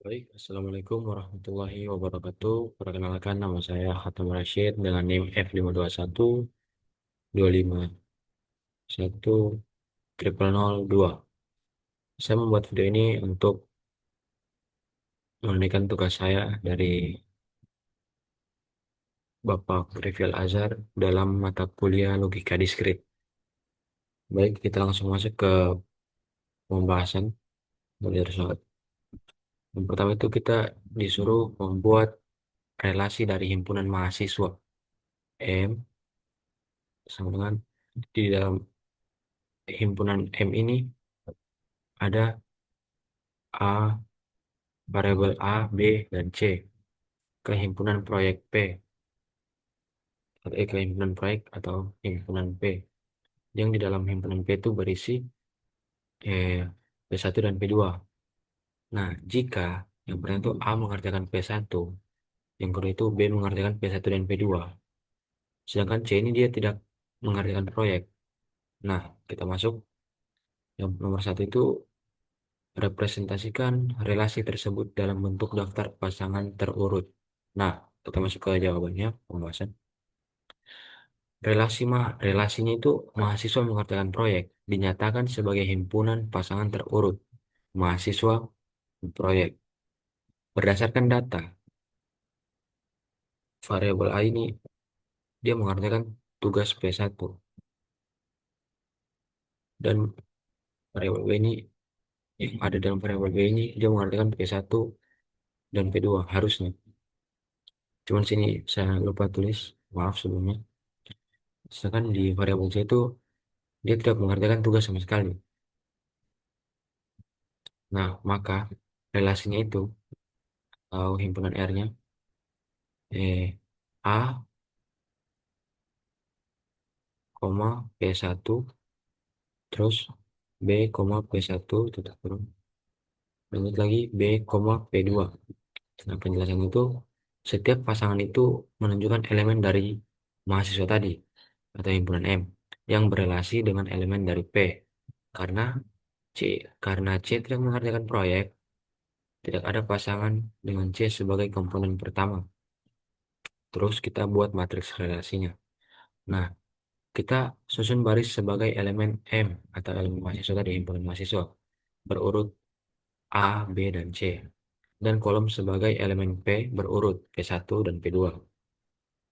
Baik, Assalamualaikum warahmatullahi wabarakatuh. Perkenalkan nama saya Hatem Rashid dengan NIM F521 251 002. Saya membuat video ini untuk menunaikan tugas saya dari Bapak Rivial Azhar dalam mata kuliah Logika Diskrit. Baik, kita langsung masuk ke pembahasan. Yang pertama itu kita disuruh membuat relasi dari himpunan mahasiswa M sama dengan di dalam himpunan M ini ada A, variabel A, B, dan C ke himpunan proyek P, ke himpunan proyek atau himpunan P, yang di dalam himpunan P itu berisi P1 dan P2. Nah, jika yang pertama itu A mengerjakan P1, yang kedua itu B mengerjakan P1 dan P2, sedangkan C ini dia tidak mengerjakan proyek. Nah, kita masuk yang nomor satu itu representasikan relasi tersebut dalam bentuk daftar pasangan terurut. Nah, kita masuk ke jawabannya, pembahasan. Relasinya itu mahasiswa mengerjakan proyek dinyatakan sebagai himpunan pasangan terurut mahasiswa proyek berdasarkan data variabel A ini dia mengerjakan tugas P1 dan variabel B ini yang ada dalam variabel B ini dia mengerjakan P1 dan P2 harusnya. Cuman sini saya lupa tulis, maaf sebelumnya. Sedangkan di variabel C itu dia tidak mengerjakan tugas sama sekali. Nah, maka relasinya itu atau himpunan R-nya A, P1 terus B, P1 titik kurung lanjut lagi B, P2. Nah, penjelasan itu setiap pasangan itu menunjukkan elemen dari mahasiswa tadi atau himpunan M yang berelasi dengan elemen dari P karena C karena C tidak mengerjakan proyek, tidak ada pasangan dengan C sebagai komponen pertama. Terus kita buat matriks relasinya. Nah, kita susun baris sebagai elemen M atau elemen mahasiswa tadi, himpunan mahasiswa, berurut A, B, dan C. Dan kolom sebagai elemen P berurut P1 dan P2.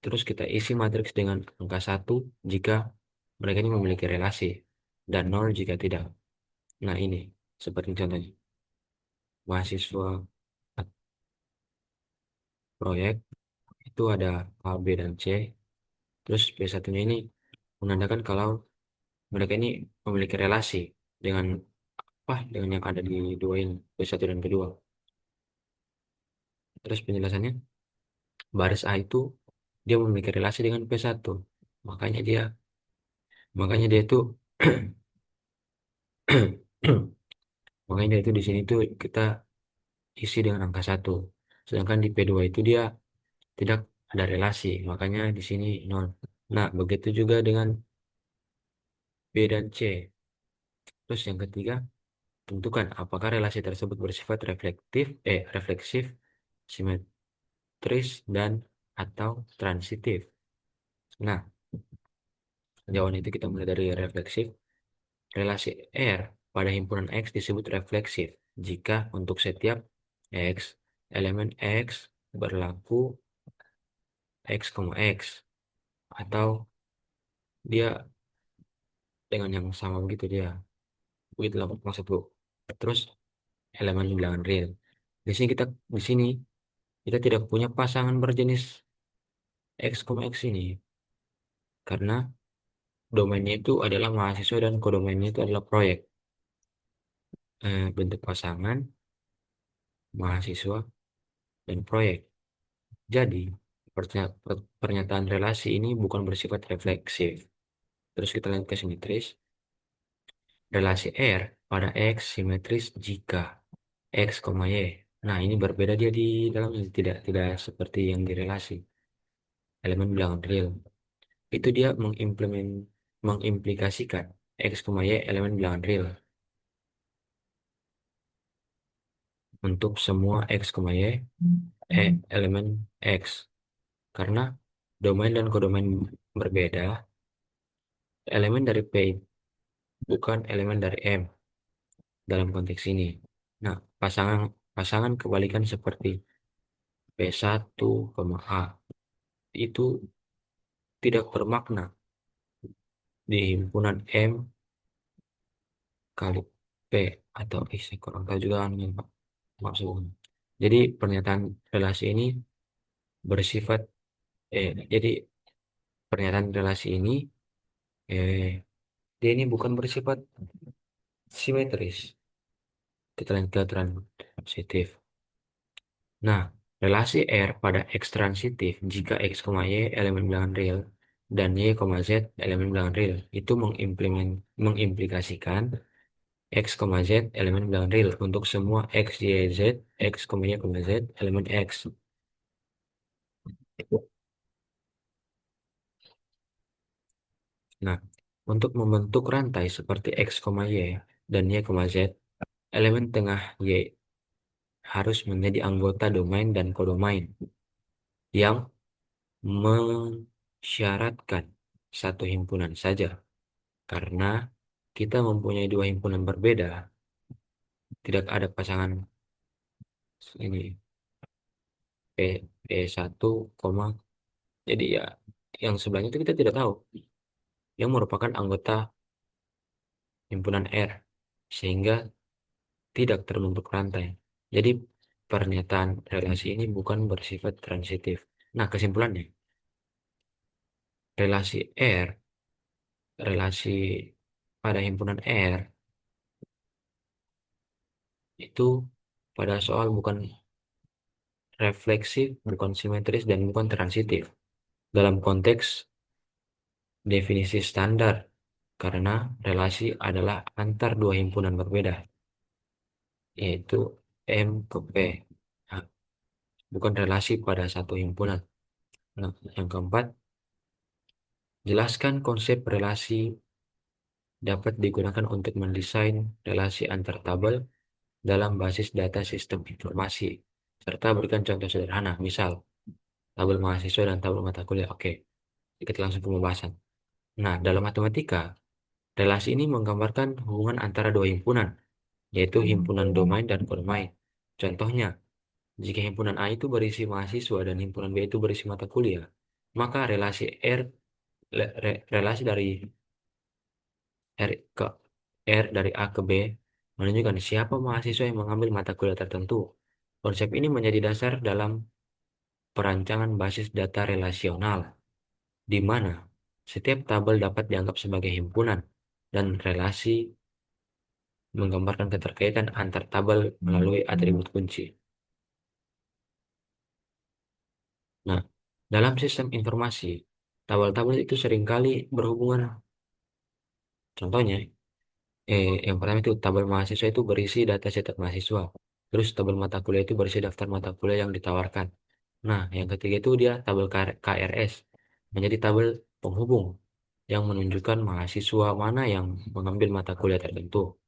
Terus kita isi matriks dengan angka 1 jika mereka ini memiliki relasi, dan 0 jika tidak. Nah ini, seperti contohnya. Mahasiswa proyek itu ada A, B, dan C. Terus P1-nya ini menandakan kalau mereka ini memiliki relasi dengan apa dengan yang ada di dua ini P1 dan P2. Terus penjelasannya baris A itu dia memiliki relasi dengan P1, makanya dia itu makanya dia itu di sini tuh kita isi dengan angka 1, sedangkan di P2 itu dia tidak ada relasi, makanya di sini 0. Nah, begitu juga dengan B dan C. Terus yang ketiga, tentukan apakah relasi tersebut bersifat refleksif, simetris, dan atau transitif. Nah, jawaban itu kita mulai dari refleksif. Relasi R pada himpunan X disebut refleksif jika untuk setiap X, elemen X berlaku X, X atau dia dengan yang sama begitu dia. Begitulah maksudku. Terus elemen bilangan real. Di sini kita di sini kita tidak punya pasangan berjenis X, X ini karena domainnya itu adalah mahasiswa dan kodomainnya itu adalah proyek. Bentuk pasangan mahasiswa dan proyek. Jadi, pernyataan relasi ini bukan bersifat refleksif. Terus kita lihat ke simetris. Relasi R pada X simetris jika X, Y. Nah, ini berbeda dia di dalamnya. Tidak seperti yang di relasi. Elemen bilangan real. Itu dia mengimplikasikan X, Y elemen bilangan real. untuk semua X, Y, elemen X. Karena domain dan kodomain berbeda, elemen dari P bukan elemen dari M dalam konteks ini. Nah, pasangan pasangan kebalikan seperti P1, A itu tidak bermakna di himpunan M kali P atau X, saya kurang tahu juga kan Pak, maksudnya. Jadi pernyataan relasi ini bersifat jadi pernyataan relasi ini eh dia ini bukan bersifat simetris, keterangan transitif. Nah, relasi R pada X transitif jika X, Y elemen bilangan real dan Y, Z elemen bilangan real itu mengimplikasikan X, Z elemen bilangan real untuk semua X, Y, Z, X, Y, Z elemen X. Nah, untuk membentuk rantai seperti X, Y dan Y, Z, elemen tengah Y harus menjadi anggota domain dan kodomain yang mensyaratkan satu himpunan saja. Karena kita mempunyai dua himpunan berbeda, tidak ada pasangan ini P, P1, koma. Jadi ya yang sebelahnya itu kita tidak tahu yang merupakan anggota himpunan R sehingga tidak terbentuk rantai. Jadi pernyataan relasi ini bukan bersifat transitif. Nah, kesimpulannya, relasi R, relasi pada himpunan R itu pada soal bukan refleksif, bukan simetris, dan bukan transitif. Dalam konteks definisi standar, karena relasi adalah antar dua himpunan berbeda, yaitu M ke P. Nah, bukan relasi pada satu himpunan. Nah, yang keempat, jelaskan konsep relasi dapat digunakan untuk mendesain relasi antar tabel dalam basis data sistem informasi, serta berikan contoh sederhana, misal tabel mahasiswa dan tabel mata kuliah. Oke, kita langsung ke pembahasan. Nah, dalam matematika, relasi ini menggambarkan hubungan antara dua himpunan, yaitu himpunan domain dan kodomain. Contohnya, jika himpunan A itu berisi mahasiswa dan himpunan B itu berisi mata kuliah, maka relasi relasi dari R ke dari A ke B menunjukkan siapa mahasiswa yang mengambil mata kuliah tertentu. Konsep ini menjadi dasar dalam perancangan basis data relasional, di mana setiap tabel dapat dianggap sebagai himpunan dan relasi menggambarkan keterkaitan antar tabel melalui atribut kunci. Nah, dalam sistem informasi, tabel-tabel itu seringkali berhubungan. Contohnya, yang pertama itu tabel mahasiswa itu berisi data cetak mahasiswa. Terus tabel mata kuliah itu berisi daftar mata kuliah yang ditawarkan. Nah, yang ketiga itu dia tabel KRS, menjadi tabel penghubung yang menunjukkan mahasiswa mana yang mengambil mata kuliah tertentu.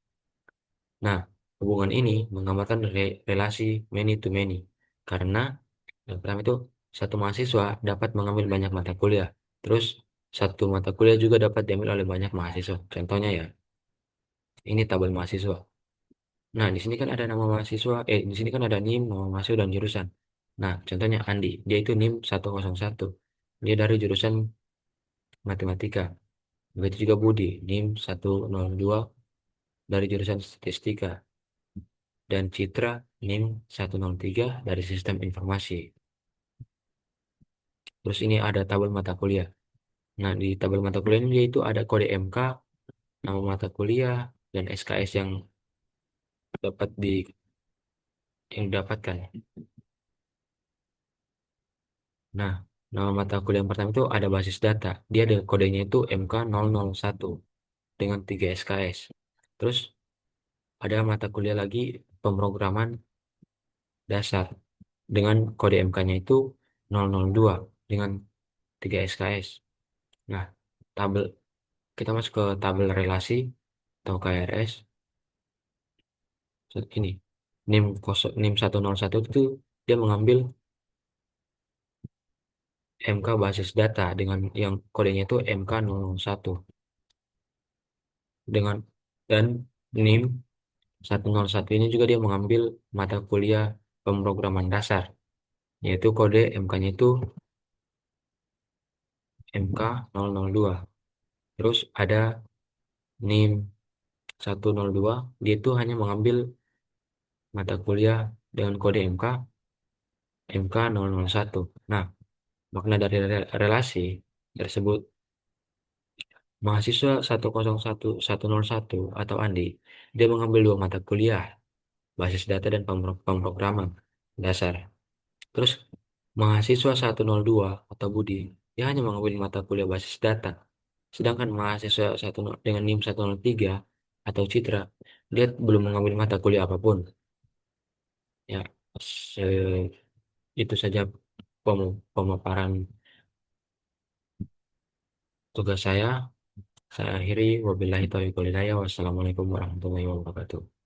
Nah, hubungan ini menggambarkan relasi many to many. Karena yang pertama itu satu mahasiswa dapat mengambil banyak mata kuliah. Terus satu mata kuliah juga dapat diambil oleh banyak mahasiswa. Contohnya ya, ini tabel mahasiswa. Nah, di sini kan ada nama mahasiswa, di sini kan ada NIM, nama mahasiswa dan jurusan. Nah, contohnya Andi, dia itu NIM 101. Dia dari jurusan matematika. Begitu juga Budi, NIM 102 dari jurusan statistika. Dan Citra, NIM 103 dari sistem informasi. Terus ini ada tabel mata kuliah. Nah, di tabel mata kuliah ini itu ada kode MK, nama mata kuliah, dan SKS dapat di yang didapatkan. Nah, nama mata kuliah yang pertama itu ada basis data. Dia ada kodenya itu MK001 dengan 3 SKS. Terus ada mata kuliah lagi pemrograman dasar dengan kode MK-nya itu 002 dengan 3 SKS. Nah, tabel kita masuk ke tabel relasi atau KRS. Ini. NIM 101 itu dia mengambil MK basis data dengan yang kodenya itu MK 001 dengan dan NIM 101 ini juga dia mengambil mata kuliah pemrograman dasar, yaitu kode MK-nya itu MK 002. Terus ada NIM 102, dia itu hanya mengambil mata kuliah dengan kode MK 001. Nah, makna dari relasi tersebut, mahasiswa 101 101 atau Andi, dia mengambil dua mata kuliah, basis data dan pemrograman dasar. Terus mahasiswa 102 atau Budi, dia hanya mengambil mata kuliah basis data. Sedangkan mahasiswa dengan NIM 103 atau Citra, dia belum mengambil mata kuliah apapun. Ya, itu saja pemaparan tugas saya. Saya akhiri, wabillahi taufiq wal hidayah. Wassalamualaikum warahmatullahi wabarakatuh.